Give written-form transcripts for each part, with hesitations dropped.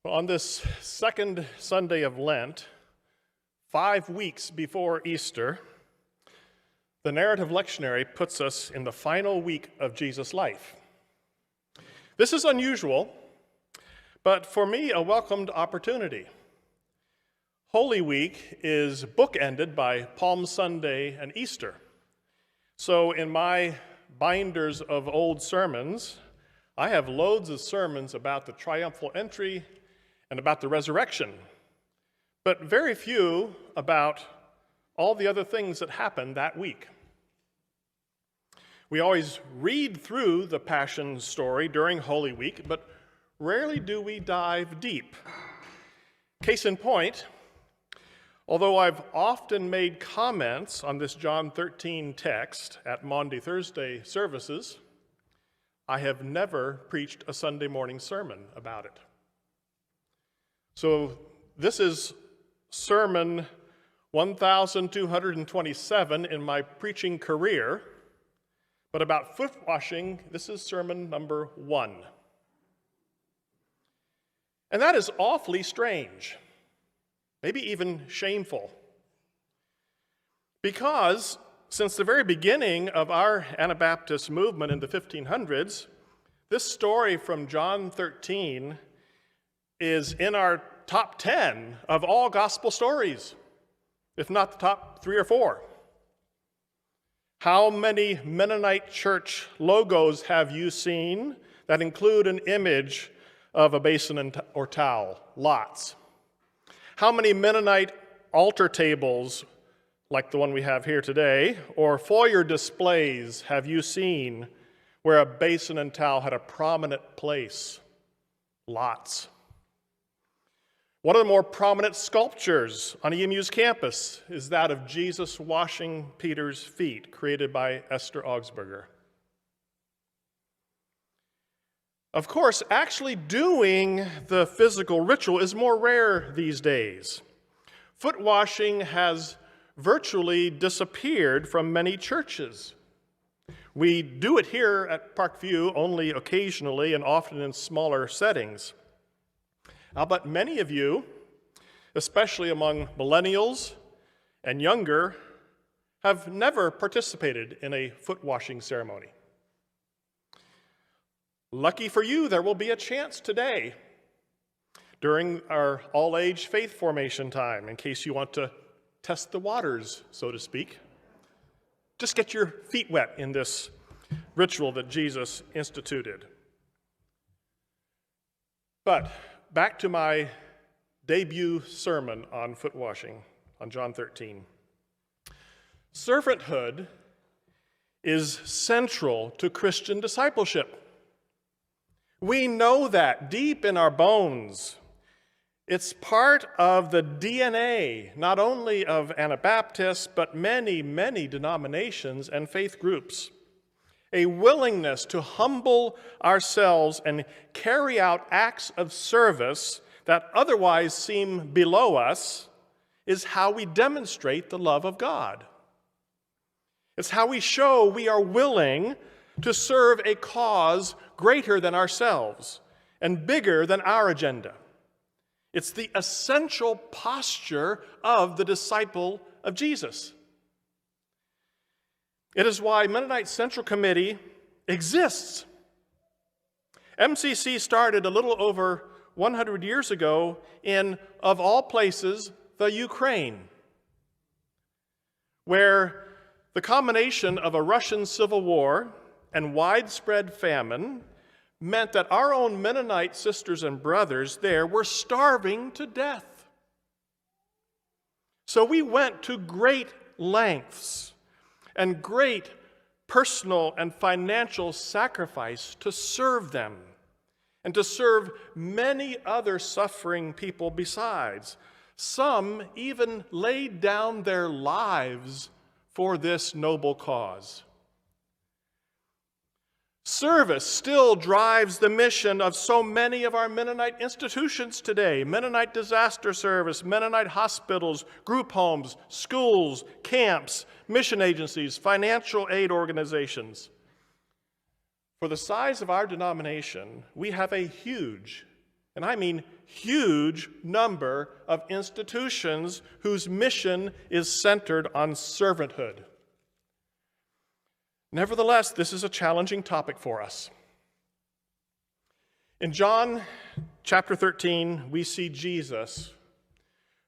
Well, on this second Sunday of Lent, 5 weeks before Easter, the narrative lectionary puts us in the final week of Jesus' life. This is unusual, but for me, a welcomed opportunity. Holy Week is bookended by Palm Sunday and Easter. So in my binders of old sermons, I have loads of sermons about the triumphal entry and about the resurrection, but very few about all the other things that happened that week. We always read through the Passion story during Holy Week, but rarely do we dive deep. Case in point, although I've often made comments on this John 13 text at Maundy Thursday services, I have never preached a Sunday morning sermon about it. So this is sermon 1227 in my preaching career, but about foot washing, this is sermon number 1. And that is awfully strange, maybe even shameful, because since the very beginning of our Anabaptist movement in the 1500s, this story from John 13 is in our top 10 of all gospel stories, if not the top 3 or 4. How many Mennonite church logos have you seen that include an image of a basin or towel? Lots. How many Mennonite altar tables, like the one we have here today, or foyer displays have you seen where a basin and towel had a prominent place? Lots. One of the more prominent sculptures on EMU's campus is that of Jesus washing Peter's feet, created by Esther Augsburger. Of course, actually doing the physical ritual is more rare these days. Foot washing has virtually disappeared from many churches. We do it here at Parkview only occasionally and often in smaller settings. But many of you, especially among millennials and younger, have never participated in a foot washing ceremony. Lucky for you, there will be a chance today during our all-age faith formation time, in case you want to test the waters, so to speak. Just get your feet wet in this ritual that Jesus instituted. But back to my debut sermon on foot washing on John 13. Servanthood is central to Christian discipleship. We know that deep in our bones. It's part of the DNA, not only of Anabaptists, but many, many denominations and faith groups. A willingness to humble ourselves and carry out acts of service that otherwise seem below us is how we demonstrate the love of God. It's how we show we are willing to serve a cause greater than ourselves and bigger than our agenda. It's the essential posture of the disciple of Jesus. It is why Mennonite Central Committee exists. MCC started a little over 100 years ago in, of all places, the Ukraine, where the combination of a Russian civil war and widespread famine meant that our own Mennonite sisters and brothers there were starving to death. So we went to great lengths and great personal and financial sacrifice to serve them and to serve many other suffering people besides. Some even laid down their lives for this noble cause. Service still drives the mission of so many of our Mennonite institutions today. Mennonite Disaster Service, Mennonite hospitals, group homes, schools, camps, mission agencies, financial aid organizations. For the size of our denomination, we have a huge and I mean huge number of institutions whose mission is centered on servanthood. Nevertheless, this is a challenging topic for us. In John chapter 13, we see Jesus,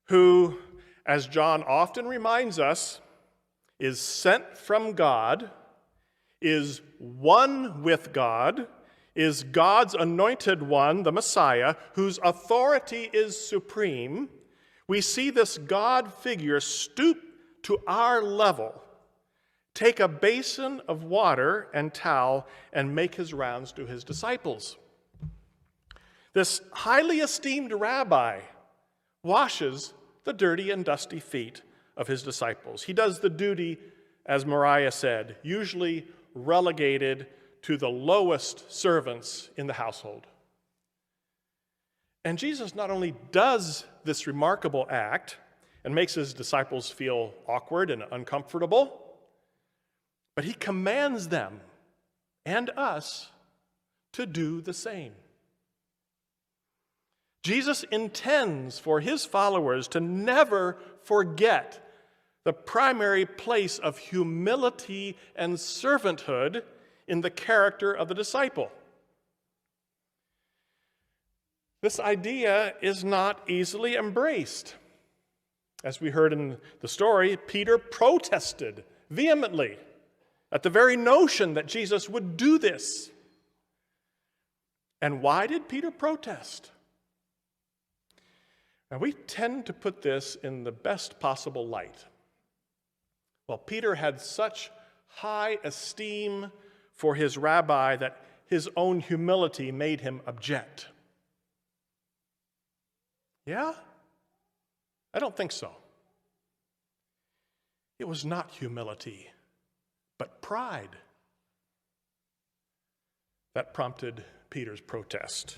who, as John often reminds us, is sent from God, is one with God, is God's anointed one, the Messiah, whose authority is supreme. We see this God figure stoop to our level, take a basin of water and towel, and make his rounds to his disciples. This highly esteemed rabbi washes the dirty and dusty feet of his disciples. He does the duty, as Mariah said, usually relegated to the lowest servants in the household. And Jesus not only does this remarkable act and makes his disciples feel awkward and uncomfortable, but he commands them and us to do the same. Jesus intends for his followers to never forget the primary place of humility and servanthood in the character of the disciple. This idea is not easily embraced. As we heard in the story, Peter protested vehemently at the very notion that Jesus would do this. And why did Peter protest? Now, we tend to put this in the best possible light. Well, Peter had such high esteem for his rabbi that his own humility made him object. Yeah? I don't think so. It was not humility, but pride that prompted Peter's protest.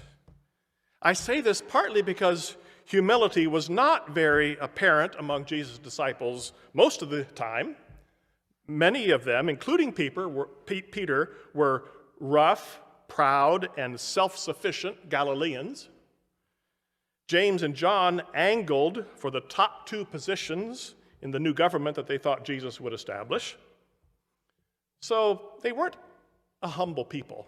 I say this partly because humility was not very apparent among Jesus' disciples most of the time. Many of them, including Peter, were rough, proud, and self-sufficient Galileans. James and John angled for the top two positions in the new government that they thought Jesus would establish. So they weren't a humble people.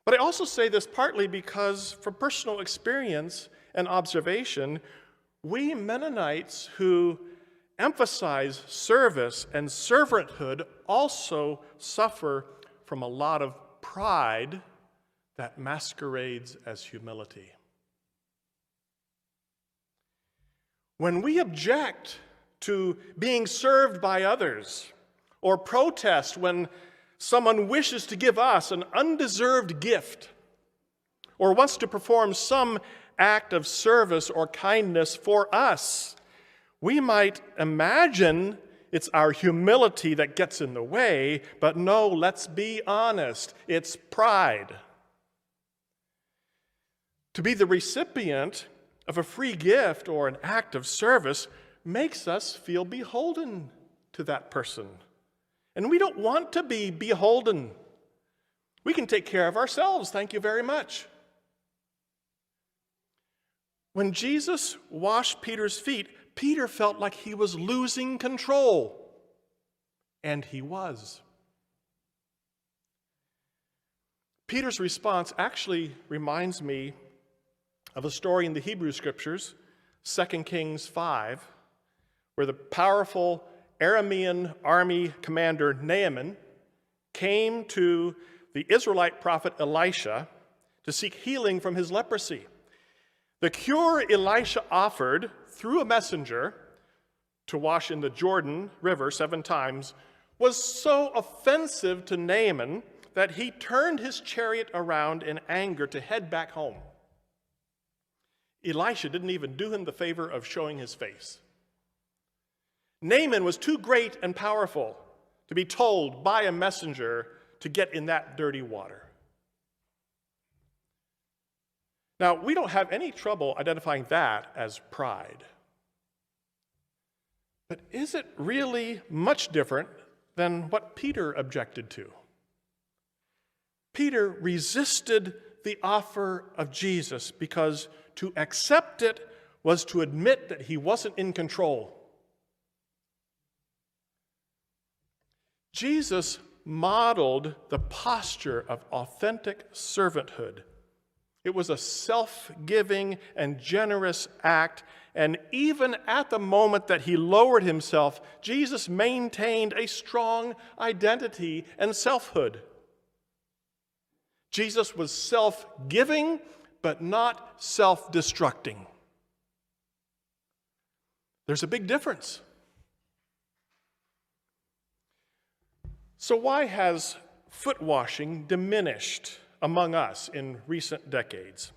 But I also say this partly because, from personal experience and observation, we Mennonites who emphasize service and servanthood also suffer from a lot of pride that masquerades as humility. When we object to being served by others, or protest when someone wishes to give us an undeserved gift, or wants to perform some act of service or kindness for us, we might imagine it's our humility that gets in the way, but no, let's be honest, it's pride. To be the recipient of a free gift or an act of service makes us feel beholden to that person. And we don't want to be beholden. We can take care of ourselves, thank you very much. When Jesus washed Peter's feet, Peter felt like he was losing control. And he was. Peter's response actually reminds me of a story in the Hebrew Scriptures, 2 Kings 5, where the powerful Aramean army commander Naaman came to the Israelite prophet Elisha to seek healing from his leprosy. The cure Elisha offered through a messenger to wash in the Jordan River 7 times was so offensive to Naaman that he turned his chariot around in anger to head back home. Elisha didn't even do him the favor of showing his face. Naaman was too great and powerful to be told by a messenger to get in that dirty water. Now, we don't have any trouble identifying that as pride. But is it really much different than what Peter objected to? Peter resisted the offer of Jesus because to accept it was to admit that he wasn't in control. Jesus modeled the posture of authentic servanthood. It was a self-giving and generous act, and even at the moment that he lowered himself, Jesus maintained a strong identity and selfhood. Jesus was self-giving, but not self-destructing. There's a big difference. So why has foot washing diminished among us in recent decades?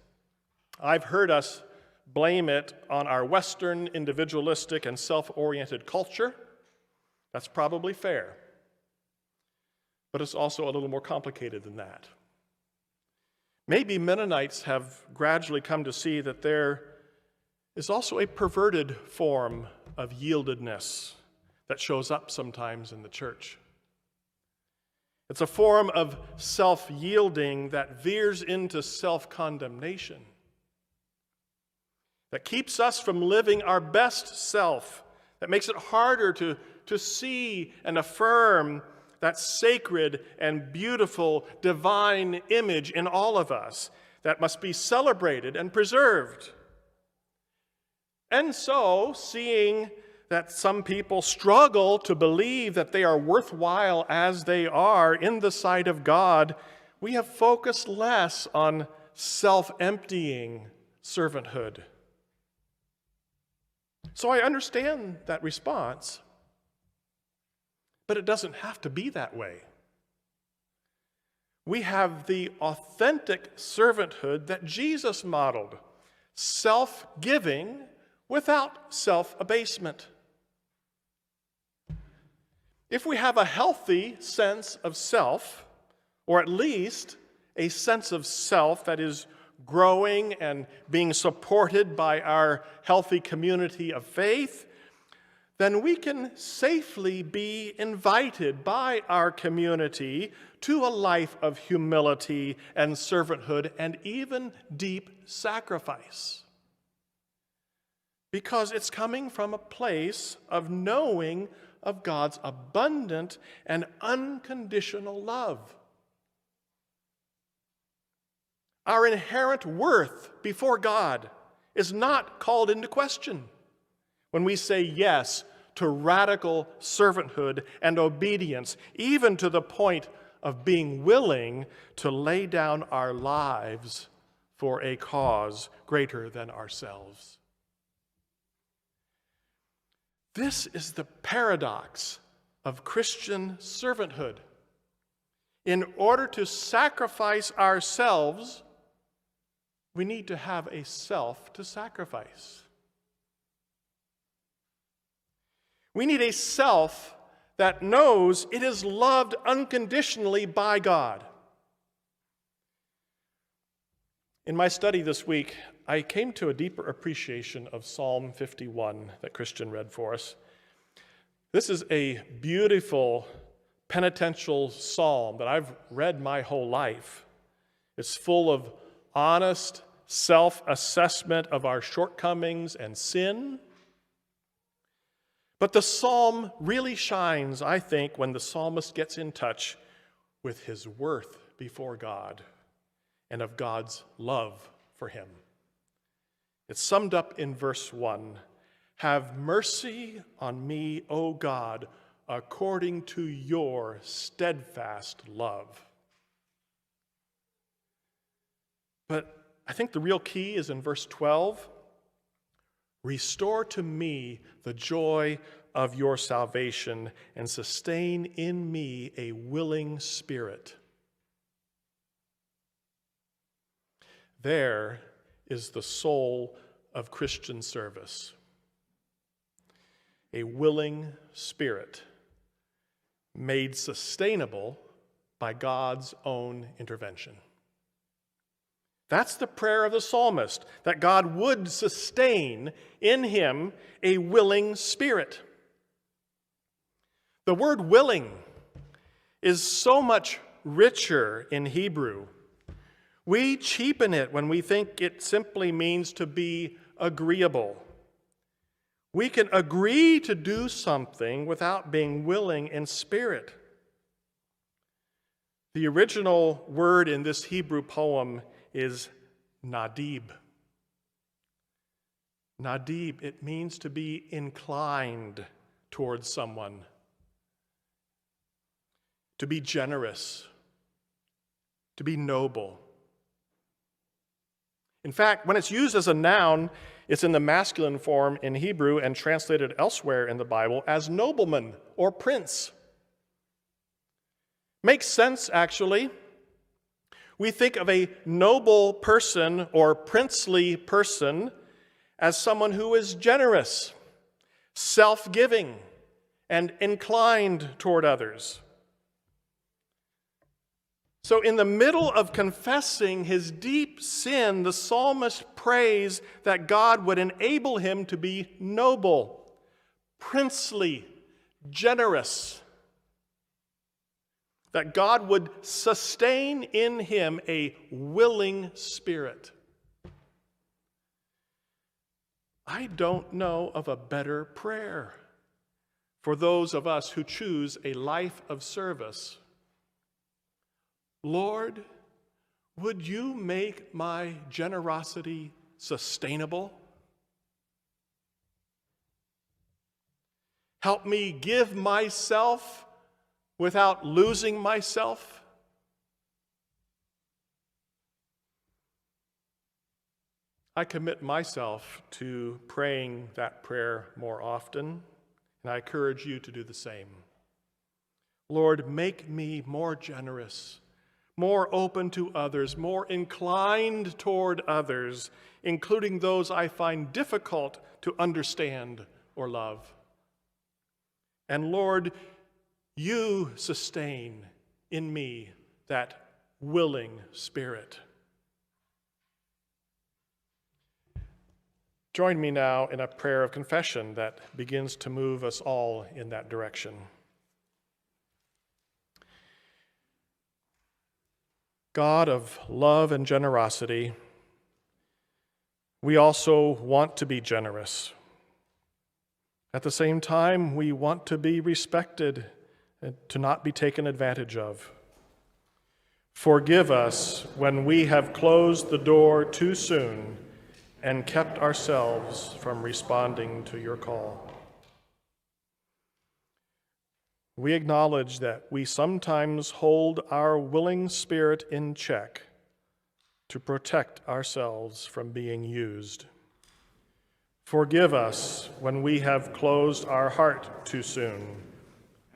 I've heard us blame it on our Western individualistic and self-oriented culture. That's probably fair. But it's also a little more complicated than that. Maybe Mennonites have gradually come to see that there is also a perverted form of yieldedness that shows up sometimes in the church. It's a form of self-yielding that veers into self-condemnation, that keeps us from living our best self, that makes it harder to see and affirm that sacred and beautiful divine image in all of us that must be celebrated and preserved. And so, seeing that some people struggle to believe that they are worthwhile as they are in the sight of God, we have focused less on self-emptying servanthood. So I understand that response, but it doesn't have to be that way. We have the authentic servanthood that Jesus modeled, self-giving without self-abasement. If we have a healthy sense of self, or at least a sense of self that is growing and being supported by our healthy community of faith, then we can safely be invited by our community to a life of humility and servanthood and even deep sacrifice. Because it's coming from a place of knowing of God's abundant and unconditional love. Our inherent worth before God is not called into question when we say yes to radical servanthood and obedience, even to the point of being willing to lay down our lives for a cause greater than ourselves. This is the paradox of Christian servanthood. In order to sacrifice ourselves, we need to have a self to sacrifice. We need a self that knows it is loved unconditionally by God. In my study this week, I came to a deeper appreciation of Psalm 51 that Christian read for us. This is a beautiful penitential psalm that I've read my whole life. It's full of honest self-assessment of our shortcomings and sin. But the psalm really shines, I think, when the psalmist gets in touch with his worth before God and of God's love for him. It's summed up in verse 1. Have mercy on me, O God, according to your steadfast love. But I think the real key is in verse 12. Restore to me the joy of your salvation and sustain in me a willing spirit. There is the soul of Christian service. A willing spirit made sustainable by God's own intervention. That's the prayer of the psalmist, that God would sustain in him a willing spirit. The word willing is so much richer in Hebrew. We cheapen it when we think it simply means to be agreeable. We can agree to do something without being willing in spirit. The original word in this Hebrew poem is nadib. Nadib, it means to be inclined towards someone, to be generous, to be noble. In fact, when it's used as a noun, it's in the masculine form in Hebrew and translated elsewhere in the Bible as nobleman or prince. Makes sense, actually. We think of a noble person or princely person as someone who is generous, self-giving, and inclined toward others. So in the middle of confessing his deep sin, the psalmist prays that God would enable him to be noble, princely, generous, that God would sustain in him a willing spirit. I don't know of a better prayer for those of us who choose a life of service. Lord, would you make my generosity sustainable? Help me give myself without losing myself. I commit myself to praying that prayer more often, and I encourage you to do the same. Lord, make me more generous, more open to others, more inclined toward others, including those I find difficult to understand or love. And Lord, you sustain in me that willing spirit. Join me now in a prayer of confession that begins to move us all in that direction. God of love and generosity, we also want to be generous. At the same time, we want to be respected and to not be taken advantage of. Forgive us when we have closed the door too soon and kept ourselves from responding to your call. We acknowledge that we sometimes hold our willing spirit in check to protect ourselves from being used. Forgive us when we have closed our heart too soon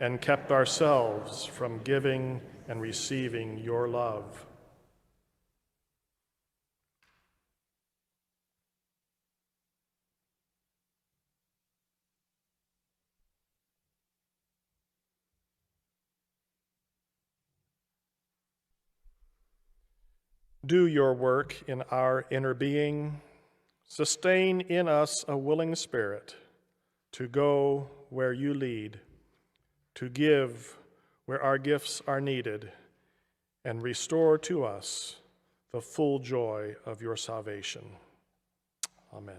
and kept ourselves from giving and receiving your love. Do your work in our inner being. Sustain in us a willing spirit to go where you lead, to give where our gifts are needed, and restore to us the full joy of your salvation. Amen.